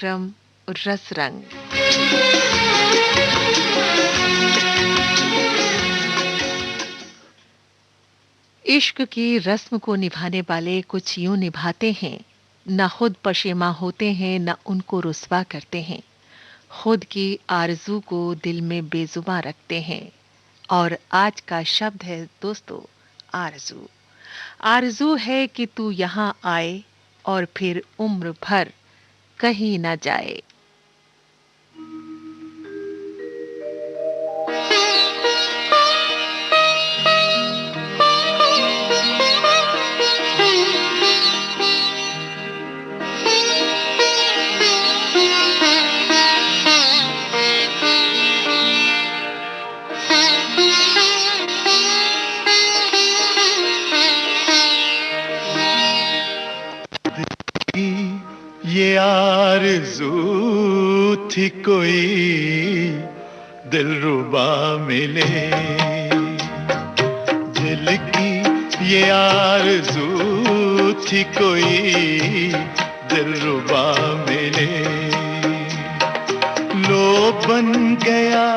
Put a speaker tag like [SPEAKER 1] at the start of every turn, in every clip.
[SPEAKER 1] कार्यक्रम रस रंग। इश्क की रस्म को निभाने वाले कुछ यूं निभाते हैं, न खुद पशेमा होते हैं न उनको रुस्वा करते हैं। खुद की आरज़ू को दिल में बेजुबां रखते हैं। और आज का शब्द है दोस्तों, आरज़ू। आरज़ू है कि तू यहाँ आए और फिर उम्र भर कहीं न जाए।
[SPEAKER 2] ये आरज़ू थी कोई दिलरुबा मिले, दिल की ये आरज़ू थी कोई दिलरुबा मिले। लो बन गया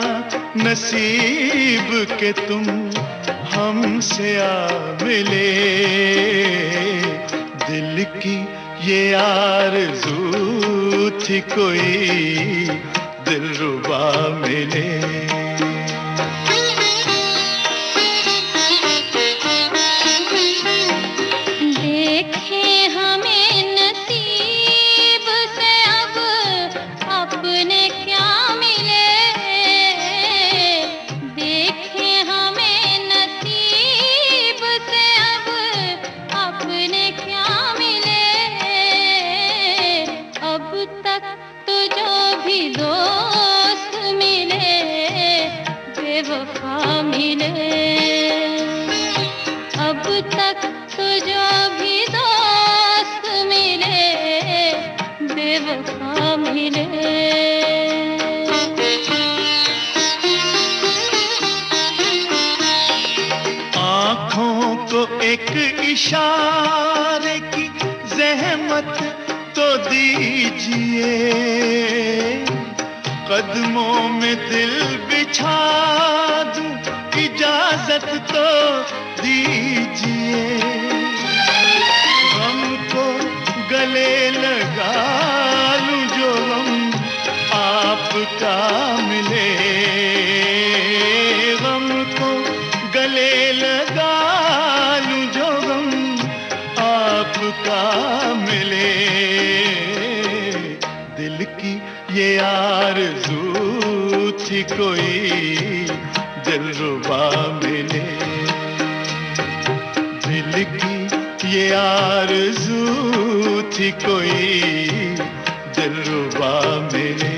[SPEAKER 2] नसीब के तुम हमसे आ मिले, दिल की ये आरज़ू थी कोई दिलरुबा मिले। आँखों को एक इशारे की ज़हमत तो दीजिए, कदमों में दिल बिछा दूं इजाजत तो दीजिए। हमको गले लगा लूं जो हम आपका मिले, हमको गले लगा लूं जो हम आपका मिले। दिल की ये आरज़ू थी कोई दिलरुबा मिले, दिल की ये आरज़ू थी कोई दिलरुबा मिले।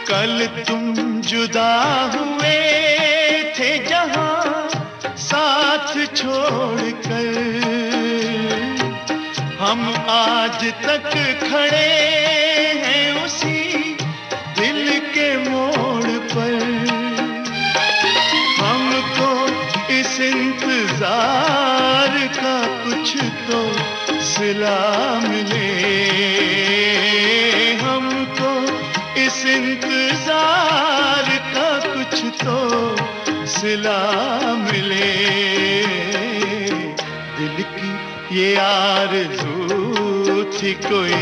[SPEAKER 2] कल तुम जुदा हुए थे जहां साथ छोड़कर, हम आज तक खड़े हैं उसी इस इंतजार का कुछ तो सिला मिले। दिल की ये आरज़ू थी कोई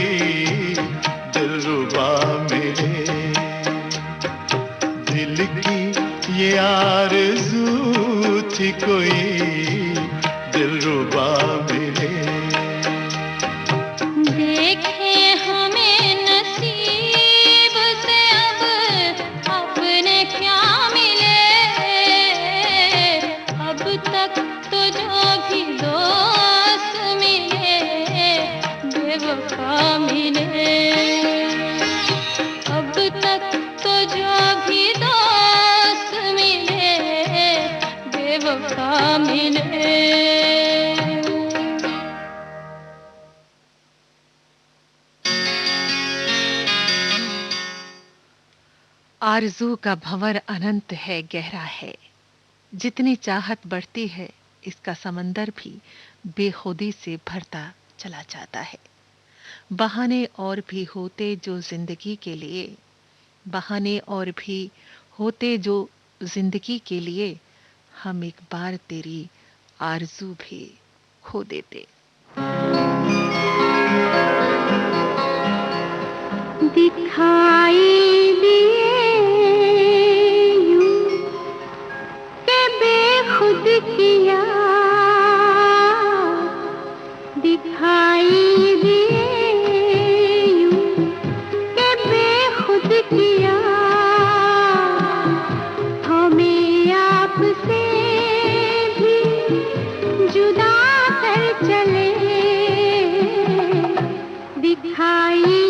[SPEAKER 2] दिलरुबा मिले। दिल की ये आरज़ू थी कोई दिलरुबा मिले।
[SPEAKER 3] देखे हमें नसीब से अब अपने क्या मिले। अब तक तो जो भी दोस्त मिले बेवफा मिले। अब तक तो जो भी दोस्त मिले बेवफा मिले।
[SPEAKER 1] आरज़ू का भंवर अनंत है, गहरा है। जितनी चाहत बढ़ती है, इसका समंदर भी बेखुदी से भरता चला जाता है। बहाने और भी होते जो जिंदगी के लिए, बहाने और भी होते जो जिंदगी के लिए, हम एक बार तेरी आरज़ू भी खो देते।
[SPEAKER 3] दिखाई दिए यूं के बेखुद किया। दिखाई दिए यूं के बेखुद किया। हमें आपसे भी जुदा कर चले। दिखाई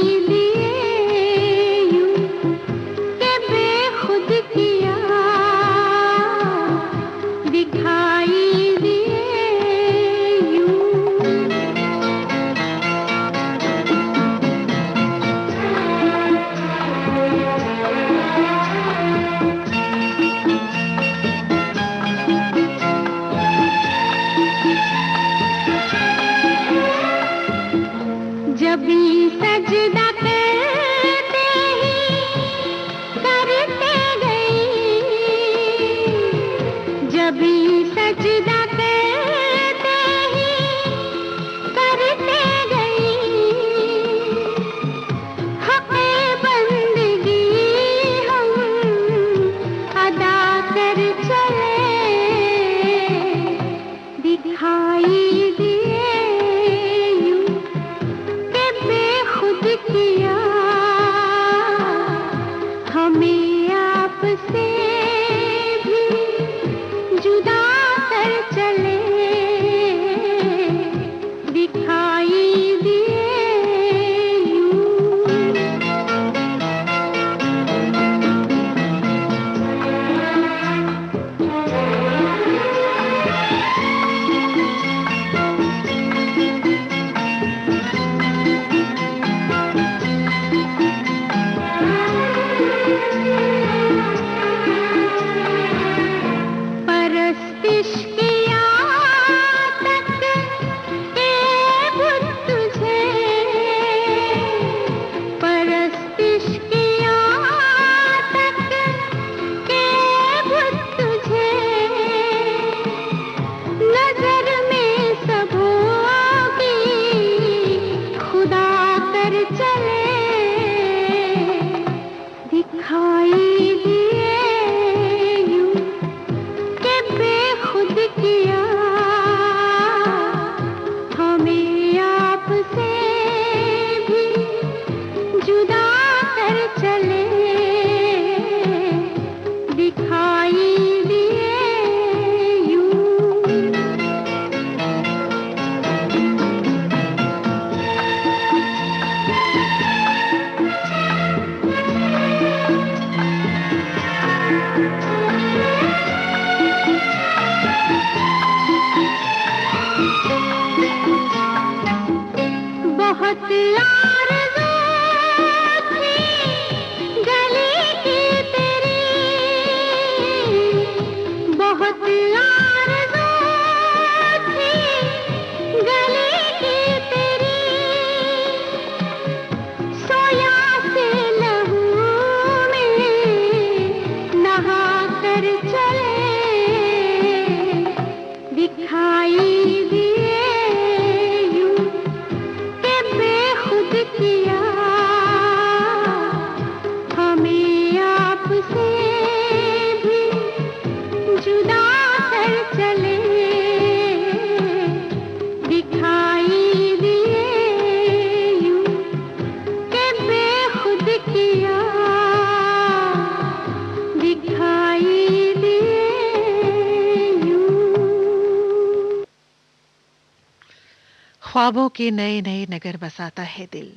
[SPEAKER 1] ख्वाबों के नए नए नगर बसाता है दिल,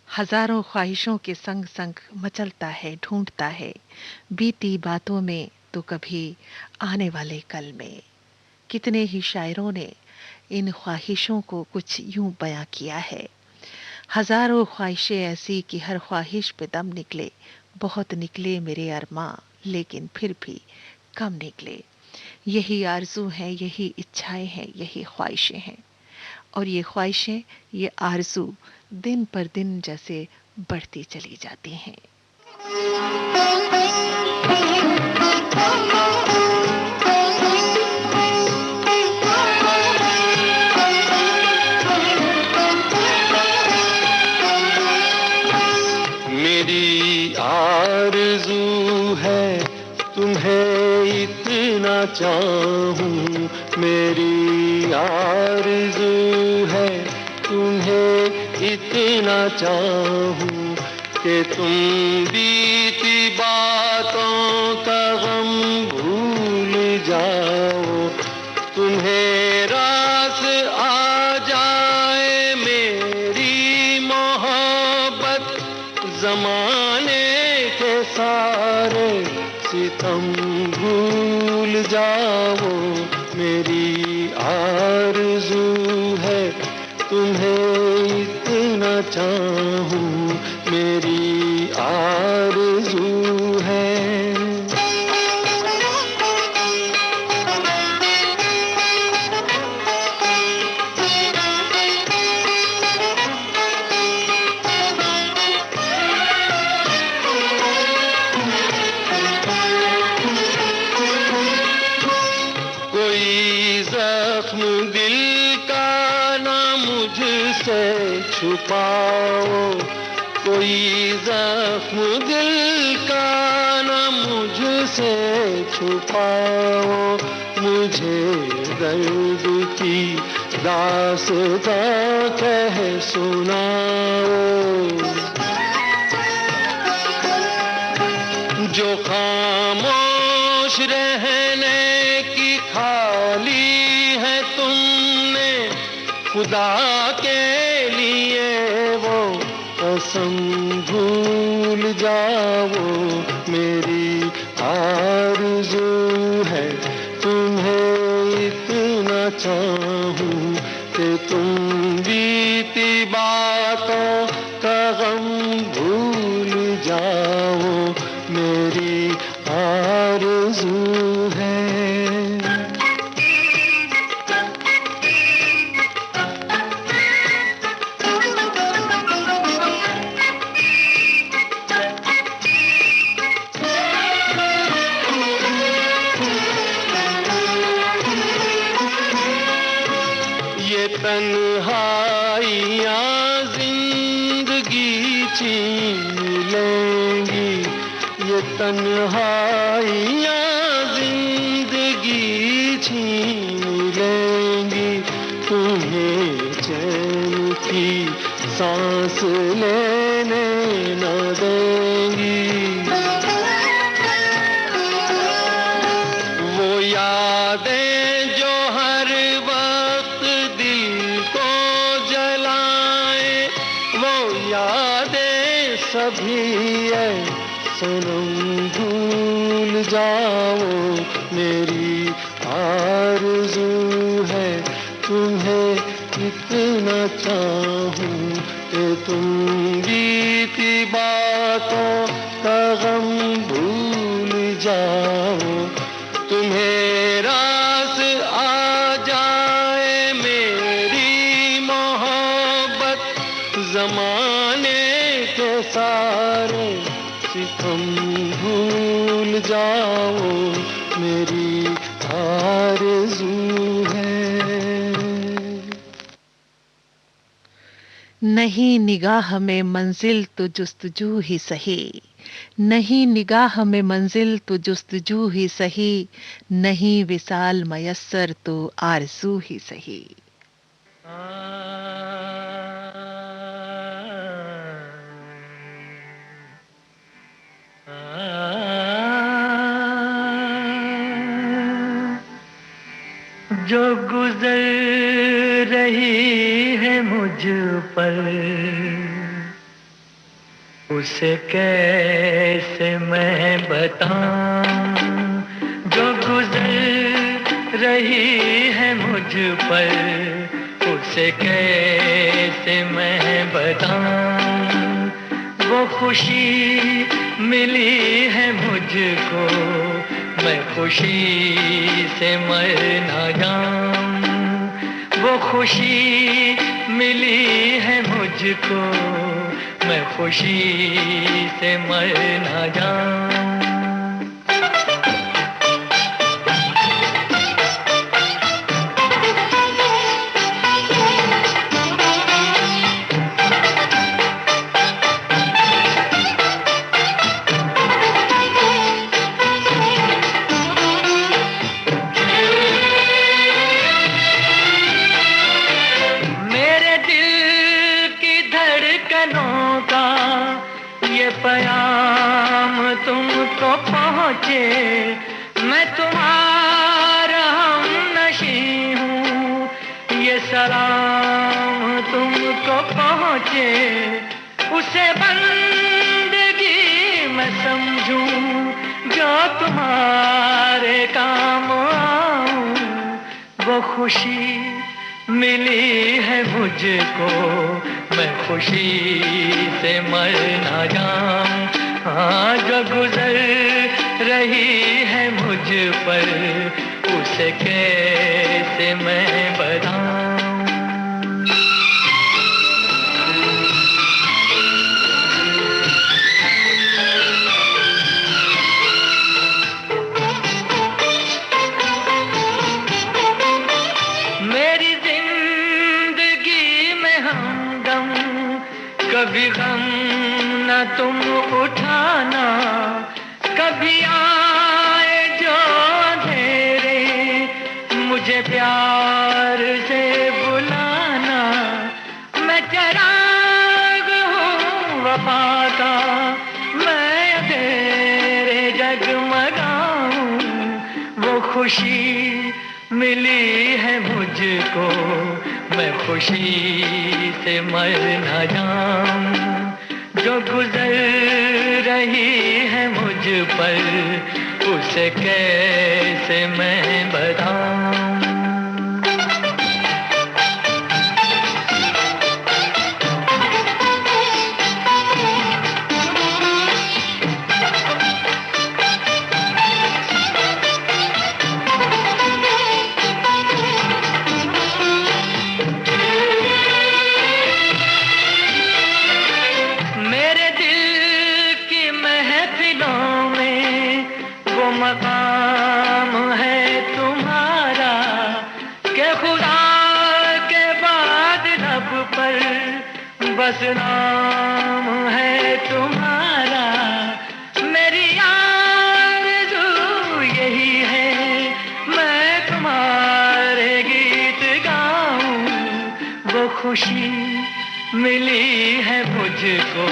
[SPEAKER 1] हजारों ख्वाहिशों के संग संग मचलता है, ढूंढता है बीती बातों में तो कभी आने वाले कल में। कितने ही शायरों ने इन ख्वाहिशों को कुछ यूं बयां किया है। हजारों ख्वाहिशें ऐसी कि हर ख्वाहिश पे दम निकले, बहुत निकले मेरे अरमां, लेकिन फिर भी कम निकले। यही आरज़ू हैं, यही इच्छाएं हैं, यही ख्वाहिशें हैं। और ये ख्वाहिशें, ये आरज़ू दिन पर दिन जैसे बढ़ती चली जाती हैं।
[SPEAKER 2] मेरी आरज़ू है तुम्हें इतना चाहूं, मेरी आरज़ू है तुम्हें इतना चाहूं कि तुम बीती बातों का गम भूल जाओ, तुम्हें रास आ जाए मेरी मोहब्बत, ज़माने के सारे सितम भूल जाओ। मेरी आरज़ू है तुम्हें इतना चाहूं, मेरी आरज़ू है। छुपाओ, कोई जख्म दिल का न मुझसे छुपाओ, मुझे दर्द की दास्तां कह सुनाओ। जो खामोश रहने की खाली है तुमने खुदा के लिए वो कसम भूल जाओ। मेरी आरज़ू है तुम्हें इतना चाहूं कि तुम बीती बातों का गम भूल जाओ। मेरी आरज़ू है। तन्हाइयाँ जिंदगी छीन लेंगी, ये तन्हाइयाँ जिंदगी छीन लेंगी, तुम्हें चैन की सांस लेने न देंगी। वो यादें जो हर वक्त दिल को जलाए, वो यादें सभी है सनम भूल जाओ। मेरी आरज़ू है तुम्हें इतना चाहूं कि तुम बीती बातों का गम भूल जाओ, तुम्हें रास आ जाए मेरी मोहब्बत, ज़माने के सारे सितम भूल जाओ। मेरी आरज़ू है।
[SPEAKER 1] नहीं निगाह में मंजिल तो जुस्तजू ही सही, नहीं निगाह में मंजिल तो जुस्तजू ही सही, नहीं विसाल मयस्सर तो आरज़ू ही सही।
[SPEAKER 2] जो गुजर रही है मुझ पर, उसे कैसे मैं बताऊं। जो गुजर रही है मुझ पर, उसे कैसे मैं बताऊं। वो खुशी मिली है मुझको, मैं खुशी से मर ना जाऊं। वो खुशी मिली है मुझको, मैं खुशी से मर ना जाऊं। पयाम तुमको पहुँचे, मैं तुम्हारा हमनशी हूँ। ये सलाम तुमको पहुँचे, उसे बंदगी मैं समझूं, जो तुम्हारे काम आऊं। वो खुशी मिली है मुझको, मैं खुशी से मर ना जाऊं। हाँ, जो गुजर रही है मुझ पर, उसे कैसे मैं बताऊं। कभी गम न तुम उठाना, कभी आए जो अंधेरे, मुझे प्यार से बुलाना। मैं चिराग हूँ वफा का, मैं तेरे जगमगाऊं। वो खुशी मिली है मुझको, मैं खुशी से मर ना जाऊं। जो गुजर रही है मुझ पर, उसे कैसे मैं बताऊं। मकाम है तुम्हारा के खुदा के बाद लब पर बस नाम है तुम्हारा। मेरी आरज़ू यही है, मैं तुम्हारे गीत गाऊं। वो खुशी मिली है मुझको,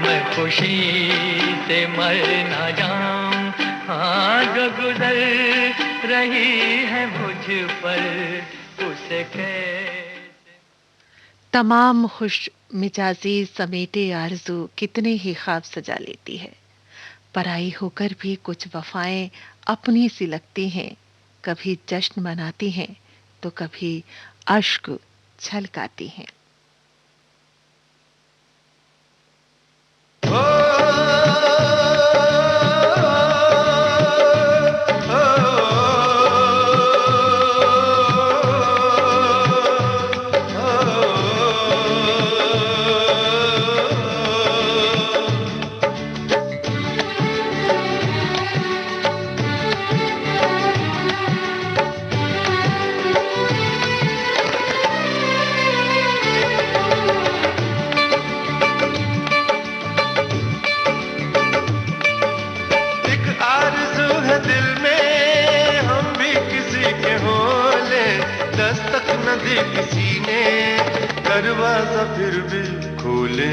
[SPEAKER 2] मैं खुशी से मर ना जाऊं। हाँ, जो गुजर रही है मुझ पर, उसे कैसे।
[SPEAKER 1] तमाम खुश मिजाजी समेटे आरज़ू कितने ही ख्वाब सजा लेती है। पराई होकर भी कुछ वफाएं अपनी सी लगती हैं। कभी जश्न मनाती हैं तो कभी अश्क छलकाती हैं।
[SPEAKER 2] दे किसी ने दरवाजा फिर भी खोले।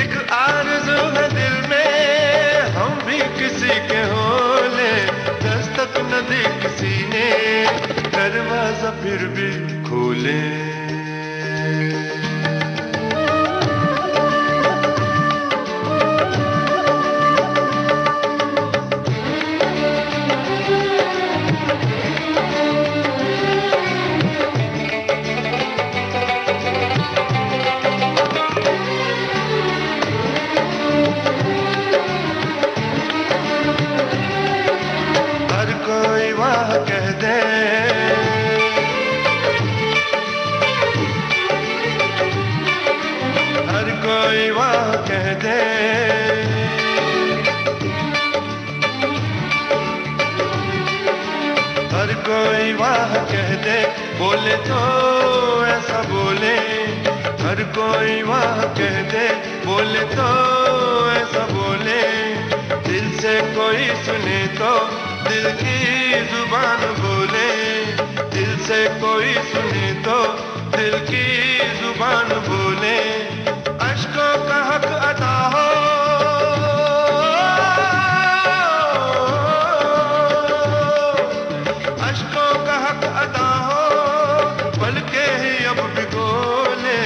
[SPEAKER 2] एक फिर भी खोले। हर कोई वाह कह दे, हर कोई वाह कह दे, हर कोई वाह कह दे, बोले तो ऐसा बोले। हर कोई वाह कह दे, बोले तो ऐसा बोले। दिल से कोई सुने तो दिल की जुबान बोले। दिल से कोई सुने तो दिल की जुबान बोले। अश्कों का हक अदा हो, अश्कों का हक अदा हो, बल्कि ही अब भिगोले।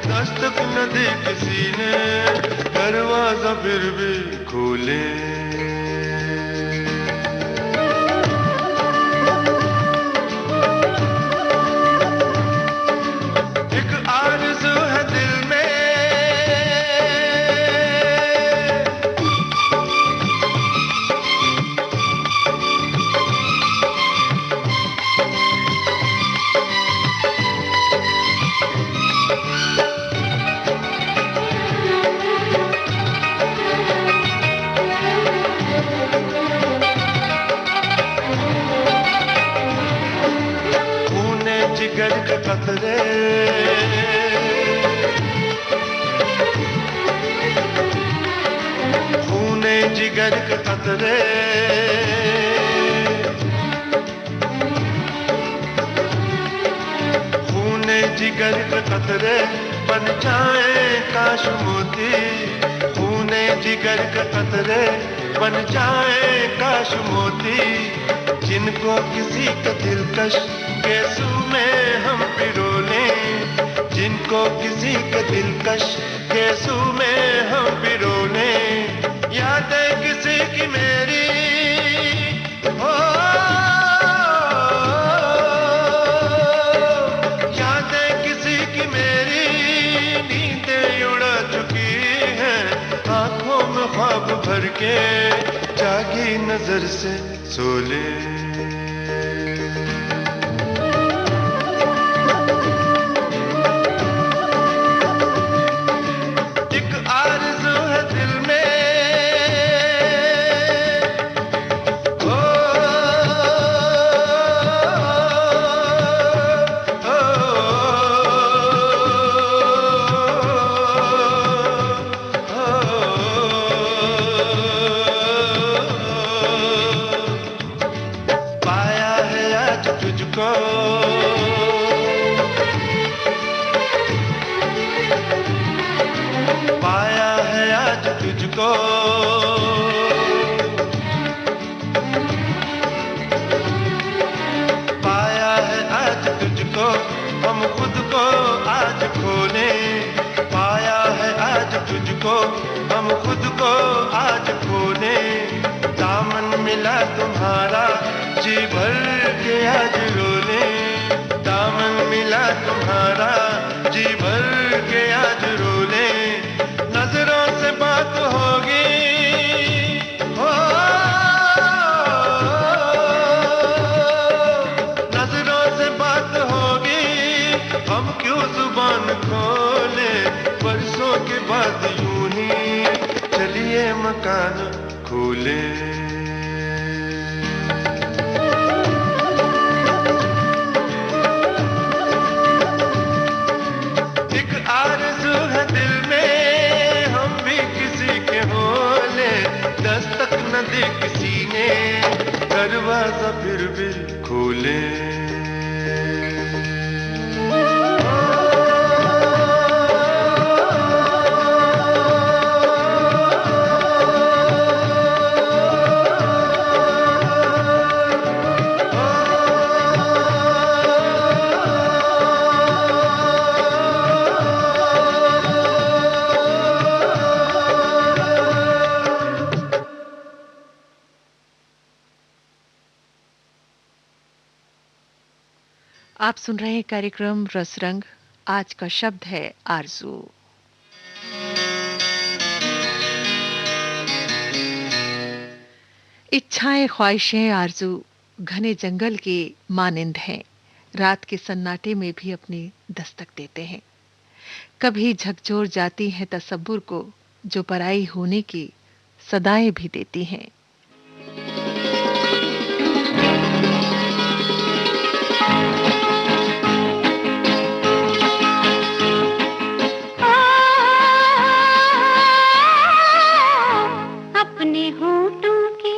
[SPEAKER 2] दस्तक न दी किसी ने, दरवाजा फिर भी खोले। एक आरज़ू है दिल में, खूने जिगर के कतरे, खूने जिगर के कतरे, खूने जिगर के कतरे बन जाए काश मोती। खूने जिगर के कतरे बन जाए काश मोती। जिनको किसी का दिलकश गेसू में हम पिरोले, जिनको किसी का दिलकश गेसू में हम पिरोले। यादें किसी की मेरी हो, यादें किसी की मेरी, नींदें उड़ा चुकी हैं आंखों में ख्वाब भर के, जागी नजर से सोले। एक आरज़ू है दिल में, ओ, ओ, पाया है आज तुझको, पाया है आज तुझको। पाया है आज तुझको, हम खुद को आज खोले। पाया है आज तुझको, हम खुद को आज खोले। दामन मिला तुम्हारा, जी भर के आज रोले। दामन मिला तुम्हारा, जी भर के आज रोले। नजरों से बात होगी, हो, नजरों से बात होगी, हम क्यों जुबान खोले। बरसों के बाद यूं ही चलिए मकान खोले। एक आरज़ू है दिल में, हम भी किसी के होले। दस्तक न दी किसी ने, दरवाजा फिर भी खोले।
[SPEAKER 1] आप सुन रहे हैं कार्यक्रम रसरंग। आज का शब्द है आरज़ू। इच्छाएं, ख्वाहिशें, आरज़ू घने जंगल के मानिंद हैं। रात के सन्नाटे में भी अपनी दस्तक देते हैं। कभी झकझोर जाती हैं तसव्वुर को, जो पराई होने की सदाएं भी देती हैं।
[SPEAKER 3] अपने होठों की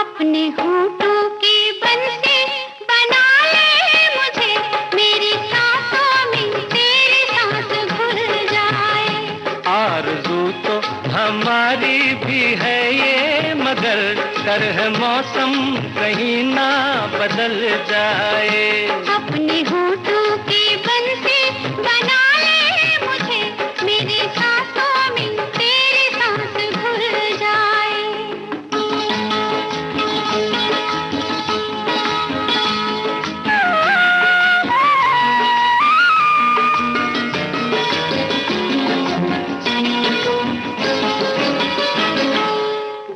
[SPEAKER 3] अपने होठों की बंसी बना ले मुझे, मेरी सांसों में तेरी सांस घुल जाए।
[SPEAKER 4] आरज़ू तो हमारी भी है ये, मगर कर है मौसम कहीं ना बदल जाए।
[SPEAKER 3] अपने होठों की बंसी बना ले मुझे, मेरी सांसों में तेरी सांस घुल जाए।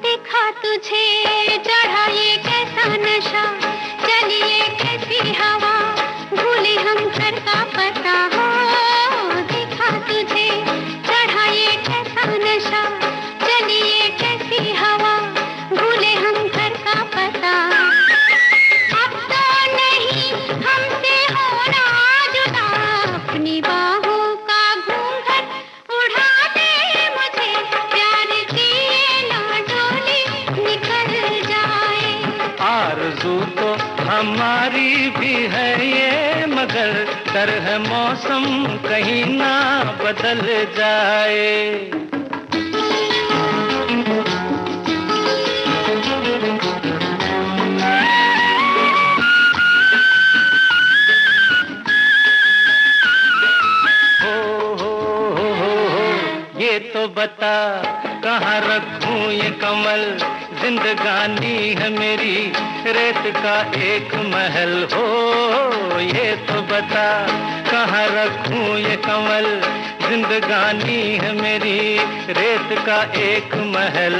[SPEAKER 3] देखा तुझे चढ़ा ये कैसा नशा, चलिए कैसी हवा, भूले हम घर का पता हो। देखा तुझे चढ़ा ये कैसा नशा, चलिए कैसी हवा, भूले हम घर का पता। अब तो नहीं हमसे होना जुदा, अपनी बाहों का घूंघट उड़ा दे मुझे, प्यार की ये ना डोली निकल जाए।
[SPEAKER 4] आरज़ू तो हमारी भी है ये, मगर कर है मौसम कहीं ना बदल जाए। ये तो बता कहाँ रखूं ये कमल, जिंदगानी है मेरी रेत का एक महल हो। ये तो बता कहाँ रखूं ये कमल, जिंदगानी है मेरी रेत का एक महल।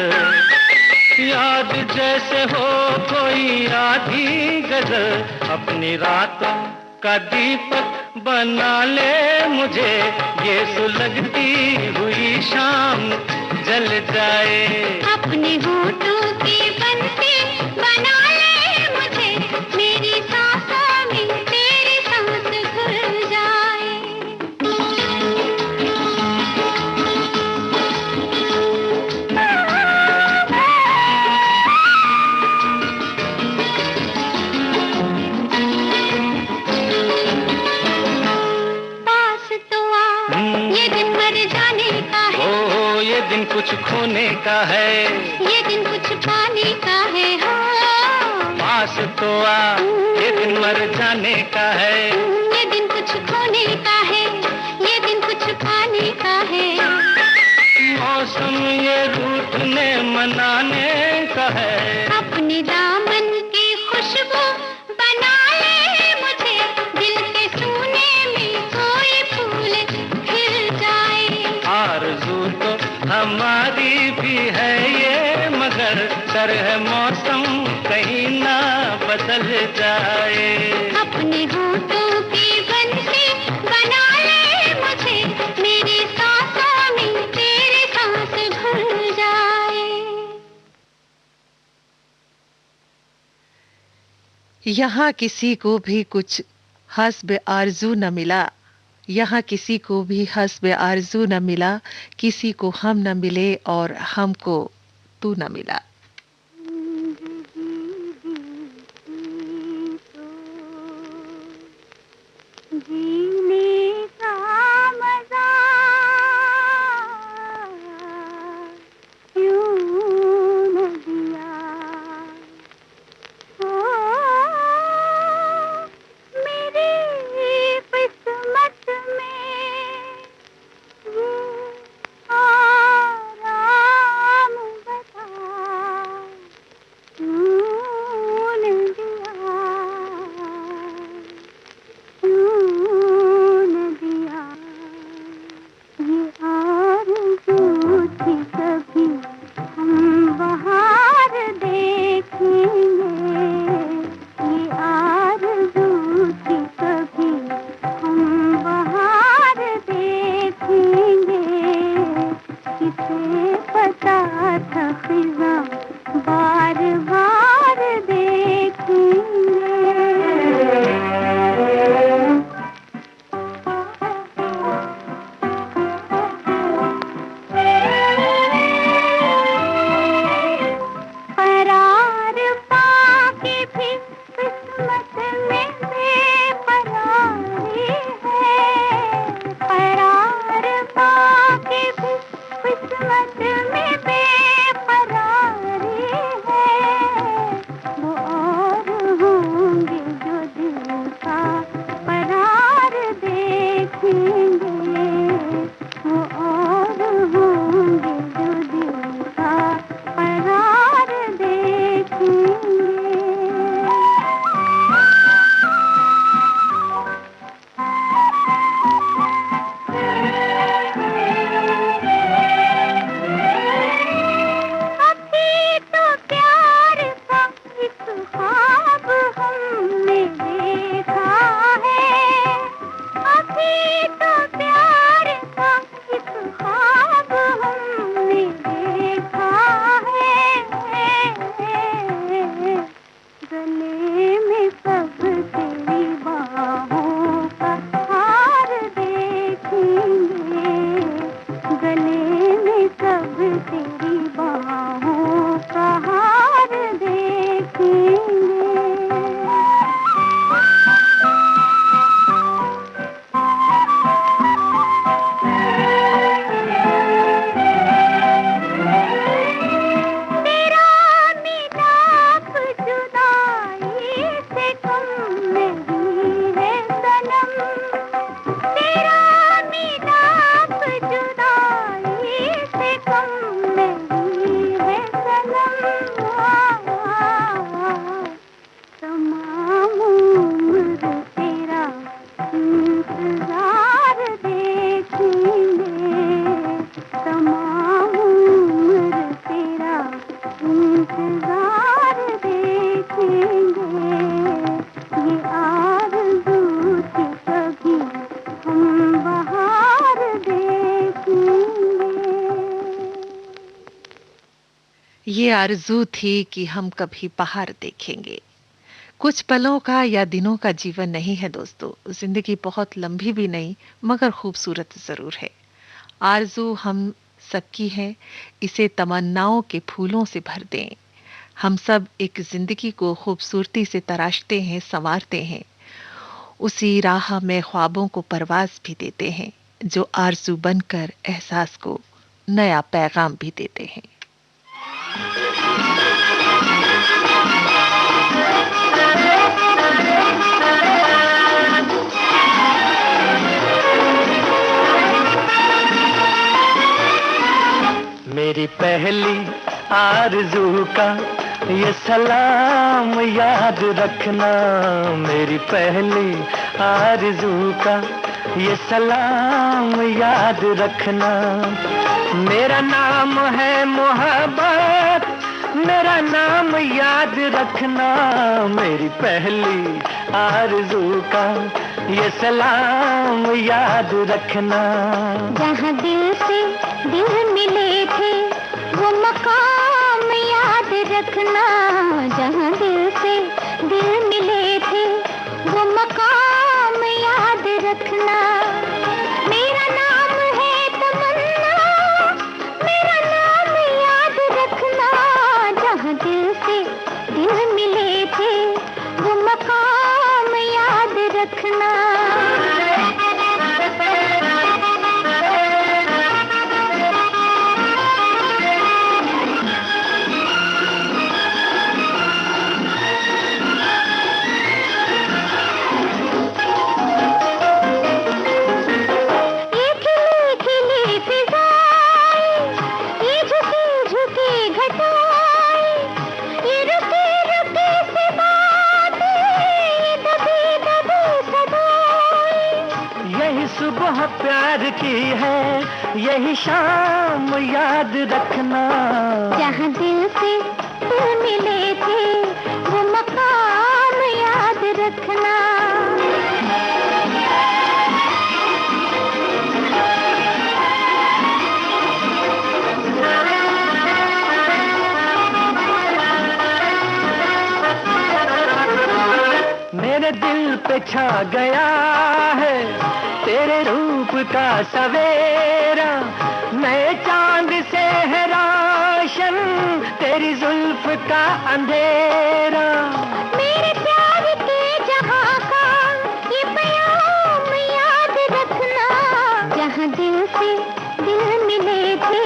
[SPEAKER 4] याद जैसे हो कोई आधी गजल, अपनी रातों का दीपक बना ले मुझे, ये सुलगती हुई शाम जल जाए।
[SPEAKER 3] अपने होठों की बंसी बना ले मुझे, मेरी सांसों में तेरी सांस घुल जाए। पास तो आ, ये दिन मर जाने का है।
[SPEAKER 4] ओ ये दिन कुछ खोने का है,
[SPEAKER 3] ये दिन कुछ पाने का है हो।
[SPEAKER 4] पास तो आ ये दिन मर जाने का है।
[SPEAKER 3] ये दिन कुछ खोने का है, ये दिन कुछ पाने का है।
[SPEAKER 4] मौसम ये रूठने मनाने का है।
[SPEAKER 3] अपने दामन की खुशबू बना ले मुझे, दिल के सूने में कोई फूल खिल जाए।
[SPEAKER 4] आरज़ू तो हमारी भी है ये, मगर कर है मौसम कहीं ना बदल जाए।
[SPEAKER 3] अपने होठों की बंसी बना ले मुझे, मेरी सांसों में तेरी सांस घुल जाए।
[SPEAKER 1] यहाँ किसी को भी कुछ हस्ब आरज़ू न मिला, यहाँ किसी को भी हस्ब आरज़ू न मिला, किसी को हम न मिले और हमको तू न मिला।
[SPEAKER 3] जीने का मजा यूं न दिया, ओ मेरी किस्मत में ये आराम बता यूं न दिया।
[SPEAKER 1] ये आरज़ू थी कि हम कभी बाहर देखेंगे। कुछ पलों का या दिनों का जीवन नहीं है दोस्तों। जिंदगी बहुत लंबी भी नहीं मगर खूबसूरत जरूर है। आरज़ू हम सबकी है, इसे तमन्नाओं के फूलों से भर दें। हम सब एक जिंदगी को खूबसूरती से तराशते हैं, संवारते हैं। उसी राह में ख्वाबों को परवाज भी देते हैं, जो आरज़ू बनकर एहसास को नया पैगाम भी देते हैं।
[SPEAKER 4] मेरी पहली आरज़ू का ये सलाम याद रखना, मेरी पहली आरज़ू का ये सलाम याद रखना। मेरा नाम है मोहब्बत, मेरा नाम याद रखना, मेरी पहली आरज़ू का ये सलाम याद रखना।
[SPEAKER 3] जहाँ दिल से दिल मिले थे वो मकाम याद रखना, जहाँ दिल से दिल मिले थे वो मकाम याद रखना। मेरा नाम है तमन्ना, मेरा नाम याद रखना, जहाँ दिल से दिल मिले थे वो मकाम याद रखना।
[SPEAKER 4] सुबह प्यार की है यही शाम याद रखना।
[SPEAKER 3] जहाँ दिल से दिल मिले थे वो मकाम याद रखना।
[SPEAKER 4] मेरे दिल पे छा गया है तेरे रूप का सवेरा, नए चांद से है रोशन तेरी जुल्फ का अंधेरा।
[SPEAKER 3] मेरे प्यार के जहाँ का ये प्याम याद रखना, जहाँ दिल से दिल मिले थे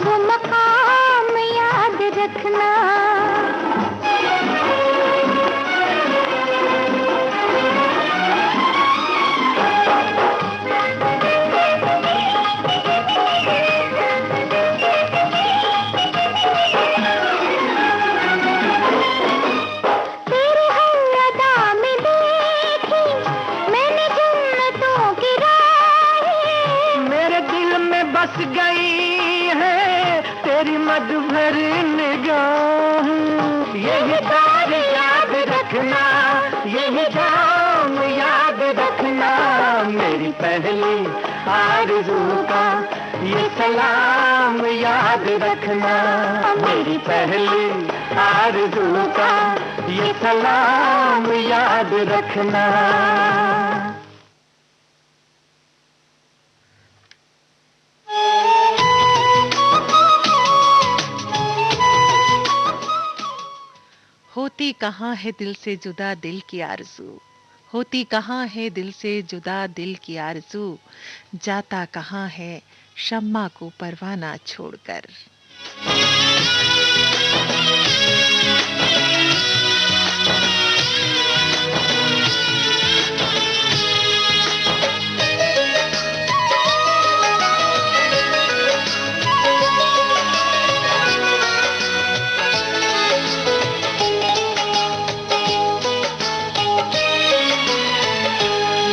[SPEAKER 3] वो मकाम याद रखना।
[SPEAKER 4] बस गई है तेरी मधुर निगाह, यही बार याद रखना, यही जाम याद रखना। मेरी पहली आरज़ू का ये सलाम याद रखना, मेरी पहली आरज़ू का ये सलाम याद रखना।
[SPEAKER 1] होती कहाँ है दिल से जुदा दिल की आरज़ू, होती कहाँ है दिल से जुदा दिल की आरज़ू, जाता कहाँ है शम्मा को परवाना छोड़कर।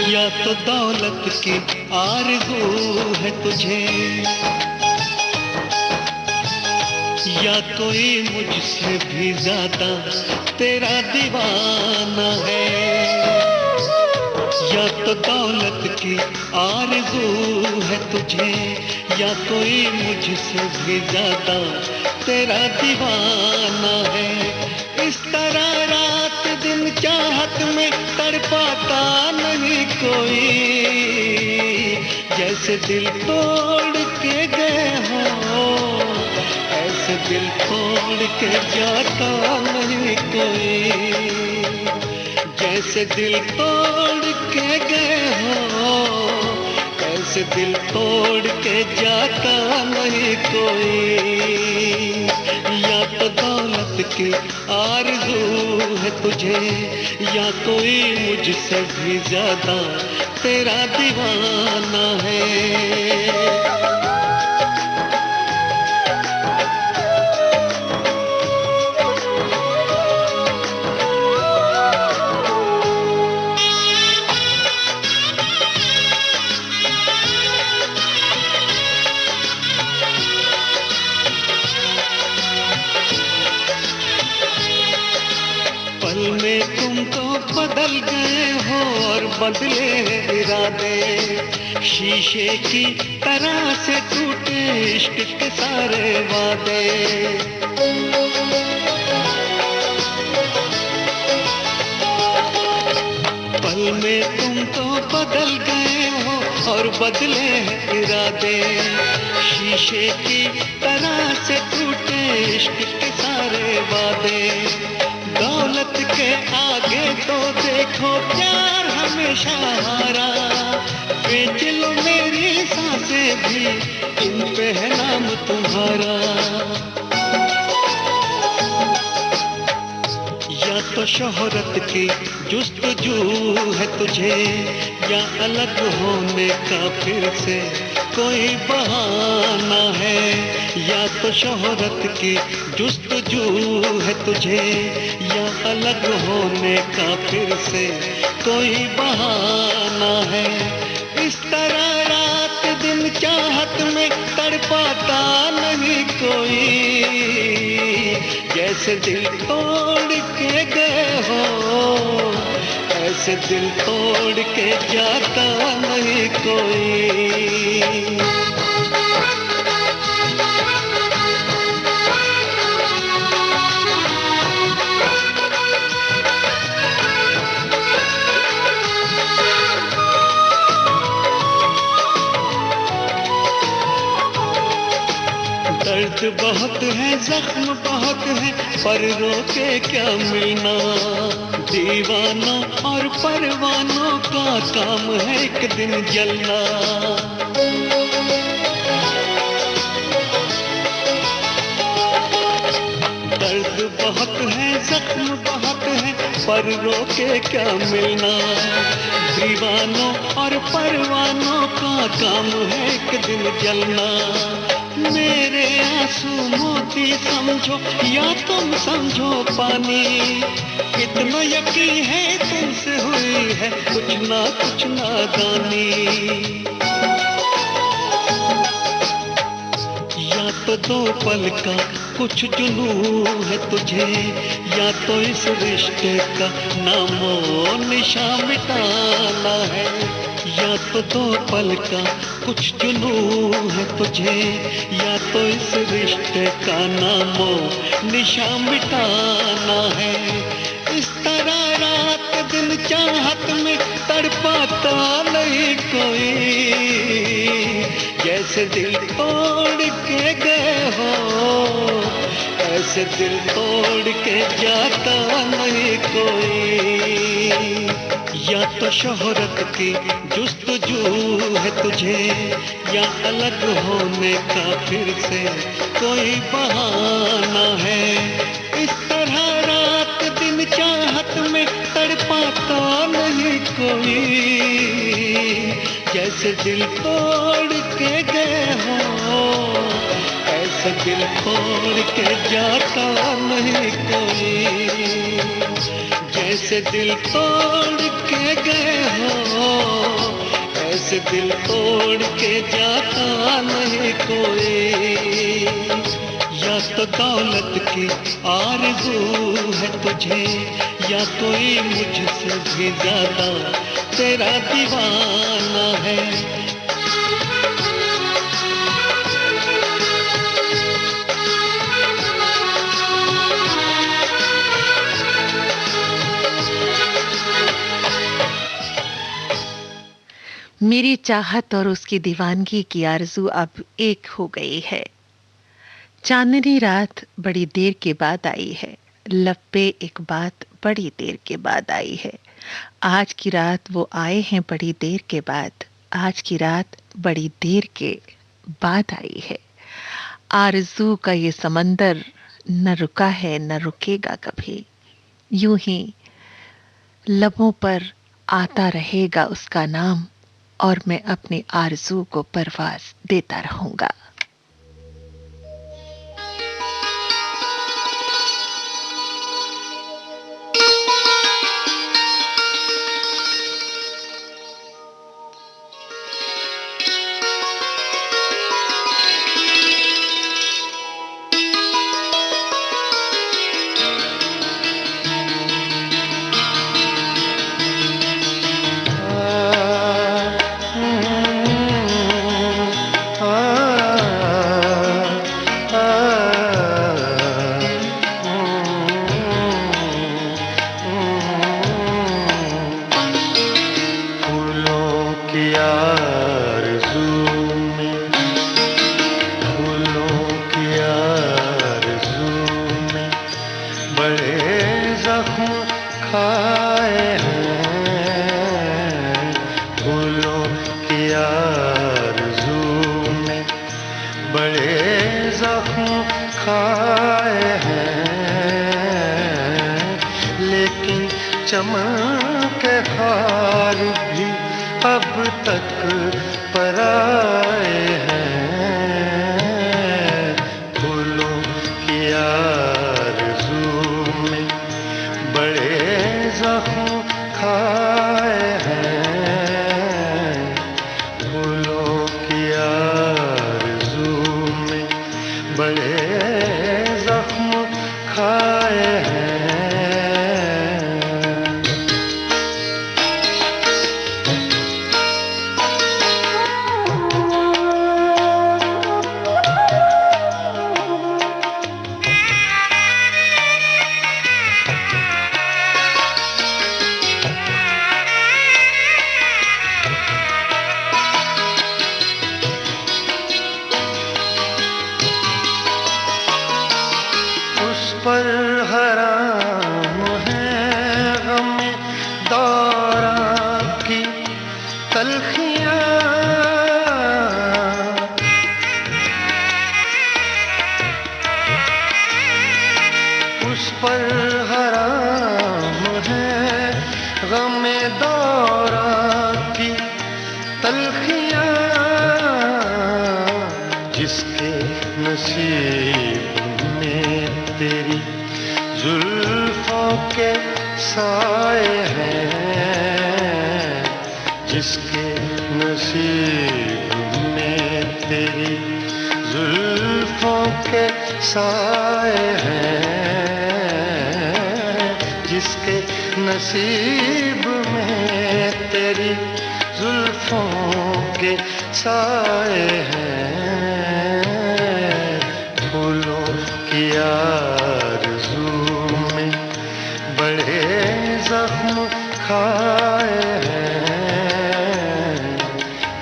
[SPEAKER 5] या तो दौलत की आरज़ू है तुझे, या कोई मुझसे भी ज्यादा तेरा दीवाना है, या तो दौलत की आरज़ू है तुझे, या कोई मुझसे भी ज्यादा तेरा दीवाना है। इस तरह रात दिन चाहत में तड़पाता नहीं कोई, जैसे दिल तोड़ के गए हो ऐसे दिल तोड़ के जाता नहीं कोई, जैसे दिल तोड़ के गए हो ऐसे दिल तोड़ के जाता नहीं कोई। या तो दौलत की आरज़ू है तुझे, या कोई मुझसे भी ज्यादा तेरा दीवाना है। पल में तुम तो बदल गए हो और बदले इरादे, शीशे की तरह से टूटे इश्क के सारे वादे। पल में तुम तो बदल गए हो और बदले इरादे, शीशे की तरह से टूटे इश्क के सारे वादे। दौलत के आगे तो देखो प्यार हमेशा हारा, बेच लो मेरी सांसें भी इन पे है नाम तुम्हारा। या तो शोहरत की जुस्तजू है तुझे, या अलग होने का फिर से कोई बहाना है। या तो शोहरत की जुस्तजू है तुझे, या अलग होने का फिर से कोई बहाना है। इस तरह रात दिन चाहत में तड़पाता नहीं कोई, जैसे दिल तोड़ के गए हो ऐसे दिल तोड़ के जाता नहीं कोई। दर्द बहुत है जख्म बहुत है पर रोके क्या मिलना, दीवानों और परवानों का काम है एक दिन जलना। दर्द बहुत है जख्म बहुत है पर रोके क्या मिलना, दीवानों और परवानों का काम है एक दिन जलना। मेरे आंसू मोती समझो या तुम समझो पानी, इतना यकीन है तुमसे हुई है कुछ नादानी। या तो दो पल का कुछ जुनून है तुझे, या तो इस रिश्ते का नामो निशान मिटाना है। या तो दो पल का कुछ जुनून है तुझे, या तो इस रिश्ते का नामो निशान मिटाना है। इस तरह रात दिन चाहत में तड़पाता नहीं कोई, जैसे दिल तोड़ के गए हो ऐसे दिल तोड़ के जाता नहीं कोई। या तो शोहरत की जुस्तजू है तुझे, या अलग होने का फिर से कोई बहाना है। इस तरह रात दिन चाहत में तड़पाता नहीं कोई, जैसे दिल तोड़ के गए हो ऐसे दिल तोड़ के जाता नहीं कोई, जैसे दिल तोड़ के गए हो ऐसे दिल तोड़ के जाता नहीं कोई। या तो दौलत की आरज़ू है तुझे, या कोई मुझसे भी ज्यादा तेरा दीवाना है।
[SPEAKER 1] मेरी चाहत और उसकी दीवानगी की आरज़ू अब एक हो गई है। चांदनी रात बड़ी देर के बाद आई है, लब पे एक बात बड़ी देर के बाद आई है। आज की रात वो आए हैं बड़ी देर के बाद, आज की रात बड़ी देर के बाद आई है। आरज़ू का ये समंदर न रुका है न रुकेगा कभी, यूं ही लबों पर आता रहेगा उसका नाम और मैं अपनी आरज़ू को परवाज़ देता रहूंगा।
[SPEAKER 2] चमन के हार भी अब तक पराए हैं। फूलों की आरज़ू में बड़े ज़ख्म खाए हैं। फूलों की आरज़ू में बड़े ज़ख्म खाए हैं। पर हराम है गम दौरां की तलखियां, उस पर हराम है गम दौरां की तलखियां। जिसके नसीब तेरी जुल्फों के साए हैं, जिसके नसीब में तेरी जुल्फों के साए हैं, जिसके नसीब में तेरी जुल्फों के साए हैं। फूलों की आरज़ू में बड़े ज़ख्म खाए हैं।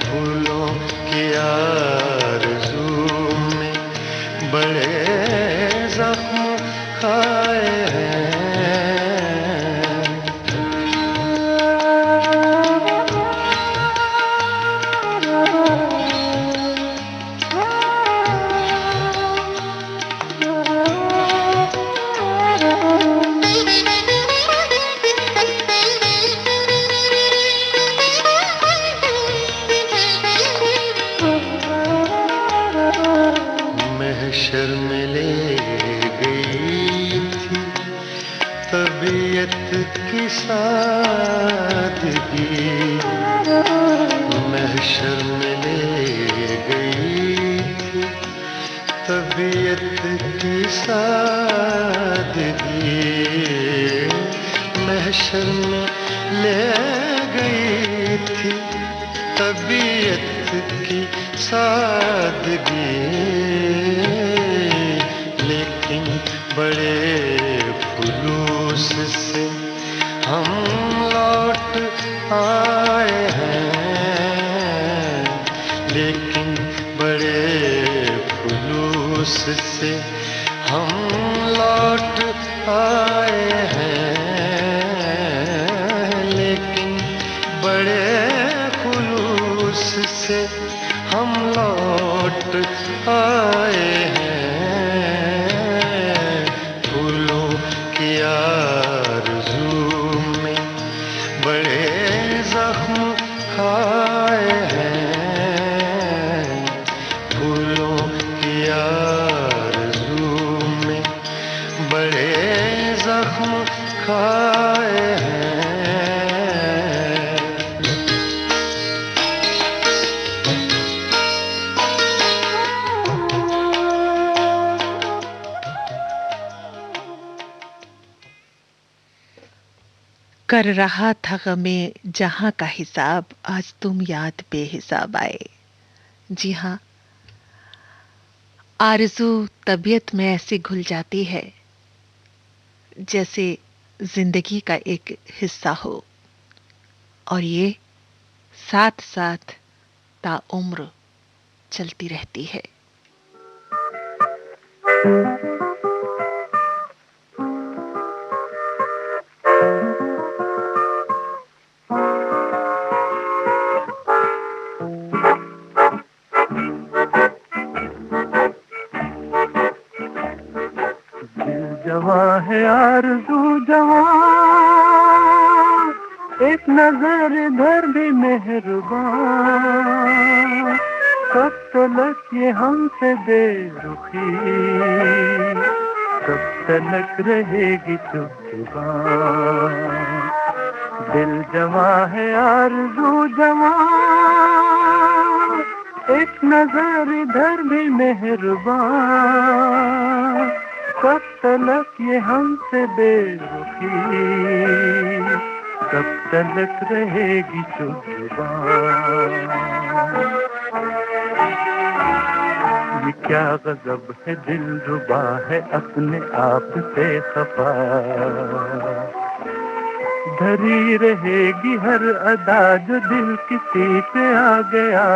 [SPEAKER 2] फूलों की आरज़ू में बड़े ज़ख्म खाए हैं। महशर में ले गई थी तबीयत की सादगी, महशर में ले गई थी तबीयत की सादगी, महशर में ले गई थी तबीयत की सादगी, लेकिन बड़े खुलूस से हम लौट आए हैं, लेकिन बड़े खुलूस से हम लौट आए हैं, लेकिन बड़े खुलूस से हम लौट आए हैं। फूलों की आरज़ू में बड़े जख्म खाए हैं, फूलों की आरज़ू में बड़े जख्म खाए हैं।
[SPEAKER 1] कर रहा था गमे जहां का हिसाब, आज तुम याद बेहिसाब आए। जी हाँ, आरज़ू तबीयत में ऐसी घुल जाती है जैसे जिंदगी का एक हिस्सा हो, और ये साथ साथ ताउम्र चलती रहती है।
[SPEAKER 6] जवां है आरज़ू जवां, एक नजर इधर भी मेहरबान, कब तलक ये हमसे बेरुखी, कब तलक रहेगी चुप-चुपान। दिल जवां है आरज़ू जवां, एक नजर इधर भी मेहरबान, कब तलक ये हमसे बेरुखी, कब तलक रहेगी चुप-जुबान। ये क्या गज़ब है दिलरुबा है अपने आप से खफा, धरी रहेगी हर अदा जो दिल किसी पे आ गया,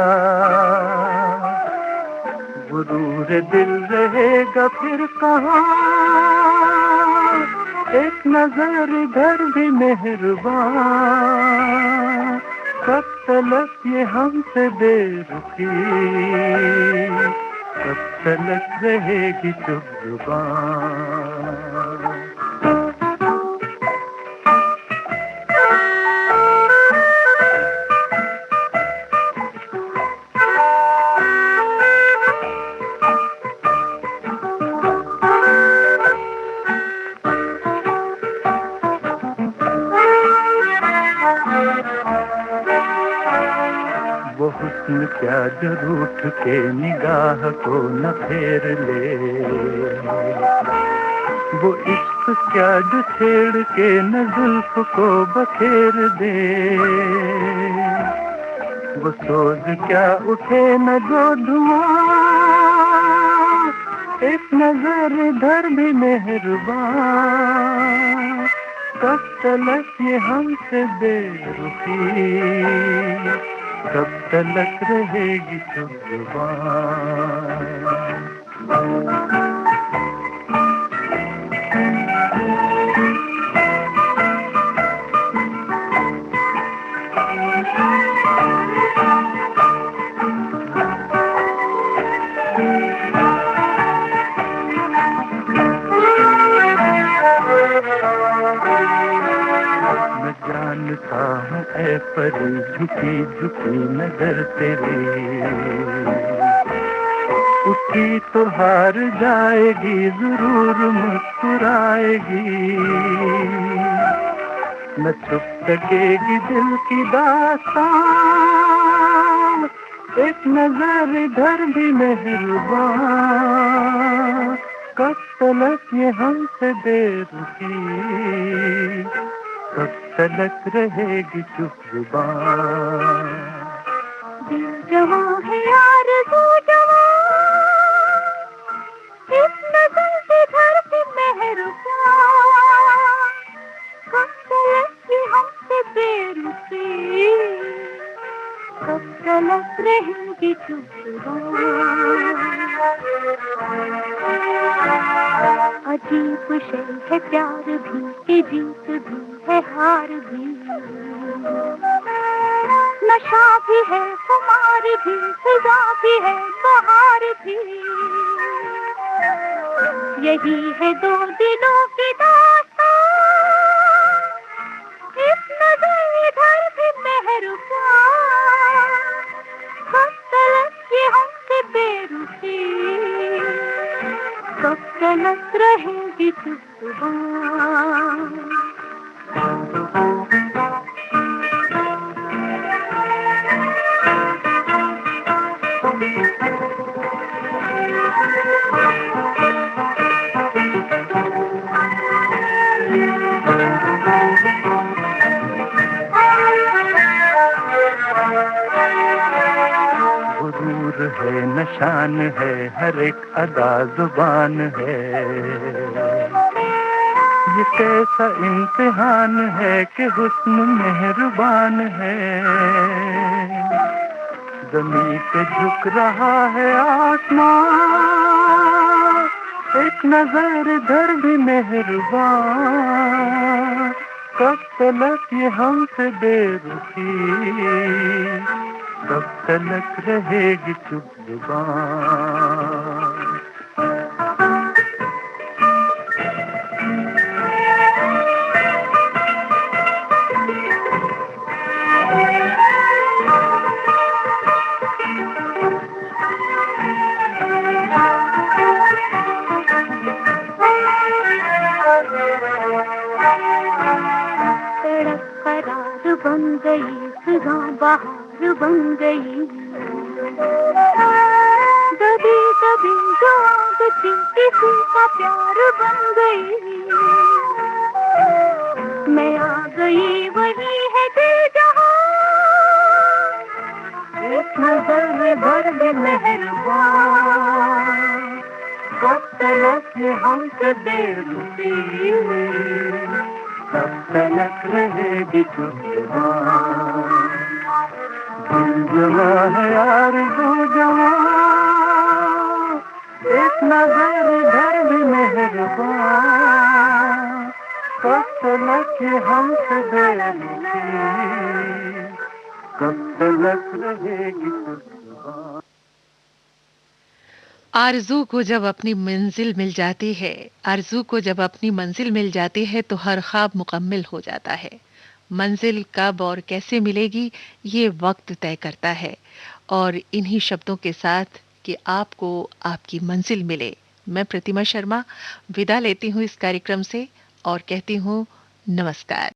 [SPEAKER 6] गुरूर दिल रहेगा फिर कहाँ, एक नजर इधर भी मेहरबान, कब तलक ये हमसे बेरुखी, कब तलक रहेगी चुप-जुबान। वो हुस्न क्या जो रूठ के निगाह को न फेर ले, वो इश्क क्या जो छेड़ के न जुल्फ को बखेर दे, वो सोज क्या उठे न जो धुआं, एक नजर इधर भी मेहरबान, कब तलक ये हमसे बेरुखी, कब तलक रहेगी चुप-जुबान। मैं जानता हूँ ऐ परी झुकी झुकी नजर तेरी, उसकी तो हार जाएगी जरूर मुस्कुराएगी, न छुप सकेगी दिल की दास्तान, एक नजर इधर भी मेहरबान, कब तलक ये हमसे बेरुखी, कब तलक रहेगी चुप जुबान।
[SPEAKER 3] दिल जवां है आरज़ू जवां, इस नज़र से धरती मेहरबान, कब तलक ये हमसे बेरुखी, कब तलक रहेगी चुप जुबान। अजीब शय है प्यार भी, कि जीत भी है हार भी, नशा भी है खुमार भी, फिजा भी है बहार भी, यही है दो दिलों की दास्तां, इस नज़र इधर भी मेहरबान, कब तलक ये हमसे बेरुखी, कब तलक रहेगी चुप जुबान।
[SPEAKER 6] गुरूर है, निशान है, हर एक अदा जुबान है, ये कैसा इम्तिहान है कि हुस्न मेहरबान है। ज़मीं पे झुक रहा है आसमां, एक नजर इधर भी मेहरबान, कब तलक ये हमसे बेरुखी, कब तलक रहेगी चुप जुबान।
[SPEAKER 3] सड़क करार बन गई, फिजा बहार बन गई, कभी कभी जो आग थी किसी का प्यार बन गई, मैं आ गई वही है दिल जहां, एक नजर में भर दे मेहरबान, कब तलक ये हमसे बेरुखी,
[SPEAKER 6] कब तलक रहेगी चुप जुबान। दिल जवां है आरज़ू जवां, एक नजर इधर भी मेहरबान, कब तलक ये हमसे बेरुखी, कब तलक रहेगी चुप जुबान।
[SPEAKER 1] आरज़ू को जब अपनी मंजिल मिल जाती है, आरज़ू को जब अपनी मंजिल मिल जाती है तो हर ख्वाब मुकम्मिल हो जाता है। मंजिल कब और कैसे मिलेगी ये वक्त तय करता है। और इन्हीं शब्दों के साथ कि आपको आपकी मंजिल मिले, मैं प्रतिमा शर्मा विदा लेती हूँ इस कार्यक्रम से और कहती हूँ नमस्कार।